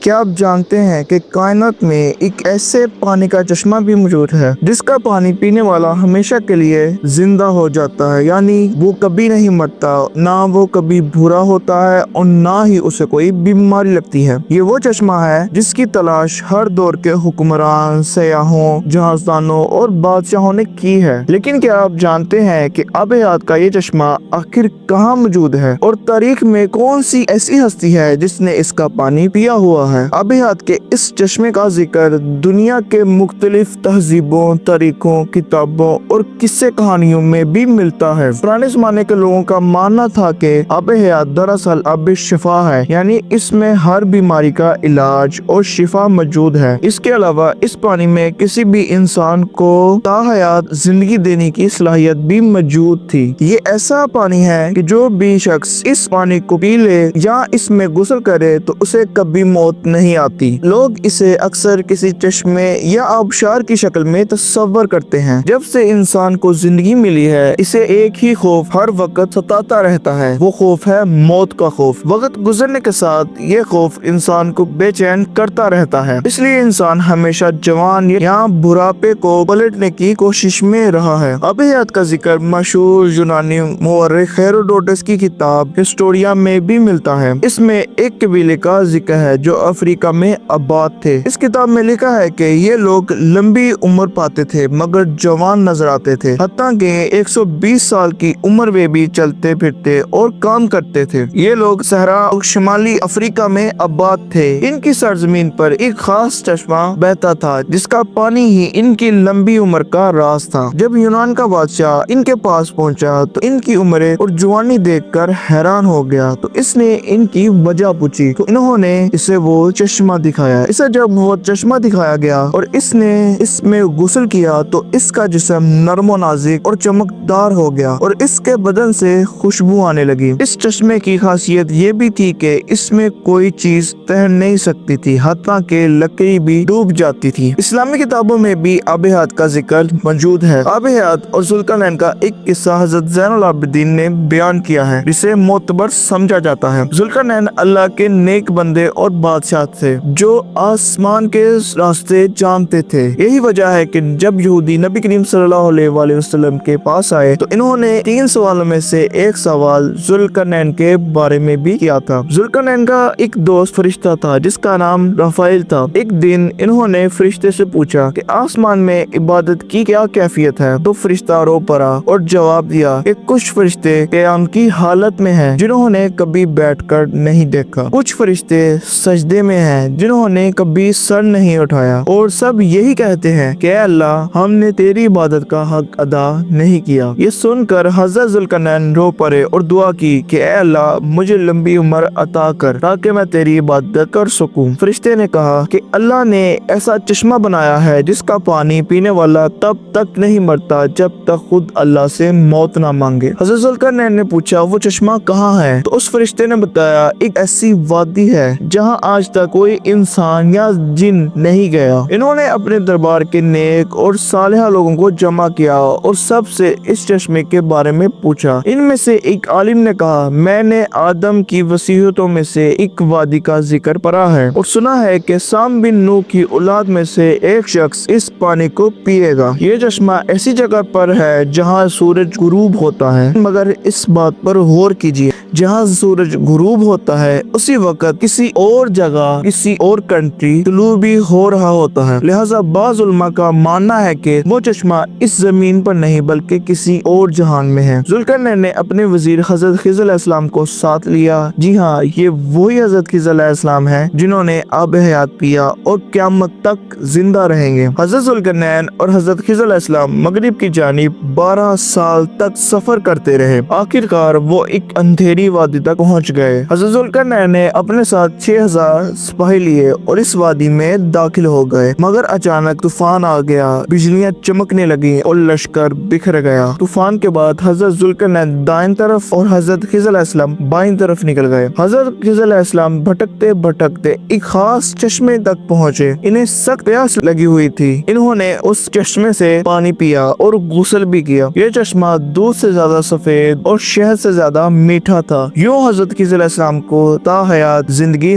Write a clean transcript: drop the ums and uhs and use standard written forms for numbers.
کیا آپ جانتے ہیں کہ کائنات میں ایک ایسے پانی کا چشمہ بھی موجود ہے جس کا پانی پینے والا ہمیشہ کے لیے زندہ ہو جاتا ہے، یعنی وہ کبھی نہیں مرتا، نہ وہ کبھی بھورا ہوتا ہے اور نہ ہی اسے کوئی بیماری لگتی ہے۔ یہ وہ چشمہ ہے جس کی تلاش ہر دور کے حکمران، سیاحوں، جہازدانوں اور بادشاہوں نے کی ہے، لیکن کیا آپ جانتے ہیں کہ آب حیات کا یہ چشمہ آخر کہاں موجود ہے اور تاریخ میں کون سی ایسی ہستی ہے جس نے اس کا پانی پیا ہوا ہے؟ آب حیات کے اس چشمے کا ذکر دنیا کے مختلف تہذیبوں، طریقوں، کتابوں اور قصے کہانیوں میں بھی ملتا ہے۔ پرانے زمانے کے لوگوں کا ماننا تھا کہ آب حیات دراصل آب شفا ہے، یعنی اس میں ہر بیماری کا علاج اور شفا موجود ہے۔ اس کے علاوہ اس پانی میں کسی بھی انسان کو تا حیات زندگی دینے کی صلاحیت بھی موجود تھی۔ یہ ایسا پانی ہے کہ جو بھی شخص اس پانی کو پی لے یا اس میں غسل کرے تو اسے کبھی موت نہیں آتی۔ لوگ اسے اکثر کسی چشمے یا آبشار کی شکل میں تصور کرتے ہیں۔ جب سے انسان کو زندگی ملی ہے، اسے ایک ہی خوف ہر وقت ستاتا رہتا ہے، وہ خوف ہے موت کا خوف۔ وقت گزرنے کے ساتھ یہ خوف انسان کو بے چین کرتا رہتا ہے، اس لیے انسان ہمیشہ جوان یا بڑھاپے کو پلٹنے کی کوشش میں رہا ہے۔ آب حیات کا ذکر مشہور یونانی مورخ ہیروڈوٹس کی کتاب ہسٹوریا میں بھی ملتا ہے۔ اس میں ایک قبیلے کا ذکر ہے جو افریقہ میں آباد تھے۔ اس کتاب میں لکھا ہے کہ یہ لوگ لمبی عمر پاتے تھے مگر جوان نظر آتے تھے، حتیٰ کہ 120 سال کی عمر میں بھی چلتے پھرتے اور کام کرتے تھے۔ یہ لوگ صحرا اور شمالی افریقہ میں آباد تھے۔ ان کی سرزمین پر ایک خاص چشمہ بہتا تھا جس کا پانی ہی ان کی لمبی عمر کا راز تھا۔ جب یونان کا بادشاہ ان کے پاس پہنچا تو ان کی عمریں اور جوانی دیکھ کر حیران ہو گیا، تو اس نے ان کی وجہ پوچھی تو انہوں نے اسے وہ چشمہ دکھایا۔ اسے جب وہ چشمہ دکھایا گیا اور اس نے اس میں غسل کیا تو اس کا جسم نرم و نازک اور چمکدار ہو گیا اور اس کے بدن سے خوشبو آنے لگی۔ اس چشمے کی خاصیت یہ بھی تھی کہ اس میں کوئی چیز تیر نہیں سکتی تھی، حتیٰ کہ لکڑی بھی ڈوب جاتی تھی۔ اسلامی کتابوں میں بھی آب حیات کا ذکر موجود ہے۔ آب حیات اور ذوالقرنین کا ایک قصہ حضرت زین العابدین نے بیان کیا ہے جسے معتبر سمجھا جاتا ہے۔ ذوالقرنین اللہ کے نیک بندے اور بادشاہ تھے جو آسمان کے راستے جانتے تھے۔ یہی وجہ ہے کہ جب یہودی نبی کریم صلی اللہ علیہ وآلہ وسلم کے پاس آئے تو انہوں نے 3 سوالوں میں سے ایک سوال ذوالقرنین کے بارے میں بھی کیا تھا۔ ذوالقرنین کا ایک دوست فرشتہ تھا جس کا نام رافائل تھا۔ ایک دن انہوں نے فرشتے سے پوچھا کہ آسمان میں عبادت کی کیا کیفیت ہے، تو فرشتہ رو پڑا اور جواب دیا کہ کچھ فرشتے قیام کی حالت میں ہیں جنہوں نے کبھی بیٹھ کر نہیں دیکھا، کچھ فرشتے سجدے میں ہیں جنہوں نے کبھی سر نہیں اٹھایا، اور سب یہی کہتے ہیں کہ اے اللہ، ہم نے تیری عبادت کا حق ادا نہیں کیا۔ یہ سن کر حضرت ذوالقرنین رو پڑے اور دعا کی کہ اے اللہ، مجھے لمبی عمر عطا کر تاکہ میں تیری عبادت کر سکوں۔ فرشتے نے کہا کہ اللہ نے ایسا چشمہ بنایا ہے جس کا پانی پینے والا تب تک نہیں مرتا جب تک خود اللہ سے موت نہ مانگے۔ حضرت ذوالقرنین نے پوچھا وہ چشمہ کہاں ہے؟ تو اس فرشتے نے بتایا ایک ایسی وادی ہے جہاں آج تک کوئی انسان یا جن نہیں گیا۔ انہوں نے اپنے دربار کے نیک اور صالح لوگوں کو جمع کیا اور سب سے اس چشمے کے بارے میں پوچھا۔ ان میں سے ایک عالم نے کہا میں نے آدم کی وصیتوں میں سے ایک وادی کا ذکر پڑھا ہے اور سنا ہے کہ سام بن نوح کی اولاد میں سے ایک شخص اس پانی کو پیے گا۔ یہ چشمہ ایسی جگہ پر ہے جہاں سورج غروب ہوتا ہے، مگر اس بات پر غور کیجیے جہاں سورج غروب ہوتا ہے اسی وقت کسی اور جگہ، کسی اور کنٹری طلوع بھی ہو رہا ہوتا ہے۔ لہٰذا بعض علماء کا ماننا ہے کہ وہ چشمہ اس زمین پر نہیں بلکہ کسی اور جہان میں ہے۔ ذوالقرنین نے اپنے وزیر حضرت خضر علیہ السلام کو ساتھ لیا۔ جی ہاں، یہ وہی حضرت خضر علیہ السلام ہے جنہوں نے آب حیات پیا اور قیامت تک زندہ رہیں گے۔ حضرت ذوالقرنین اور حضرت خضر علیہ السلام مغرب کی جانب 12 سال تک سفر کرتے رہے۔ آخر کار وہ ایک اندھیری وادی تک پہنچ گئے۔ حضرت ذوالقرنین نے اپنے ساتھ 6000 سپاہی لیے اور اس وادی میں داخل ہو گئے، مگر اچانک طوفان آ گیا، بجلیاں چمکنے لگی اور لشکر بکھر گیا۔ طوفان کے بعد حضرت ذوالقرنین دائیں طرف اور حضرت خضر علیہ السلام بائیں طرف نکل گئے۔ حضرت خضر علیہ السلام بھٹکتے بھٹکتے ایک خاص چشمے تک پہنچے۔ انہیں سخت پیاس لگی ہوئی تھی۔ انہوں نے اس چشمے سے پانی پیا اور غسل بھی کیا۔ یہ چشمہ دودھ سے زیادہ سفید اور شہد سے زیادہ میٹھا تھا۔ یوں حضرت خضر علیہ السلام کو تا حیات زندگی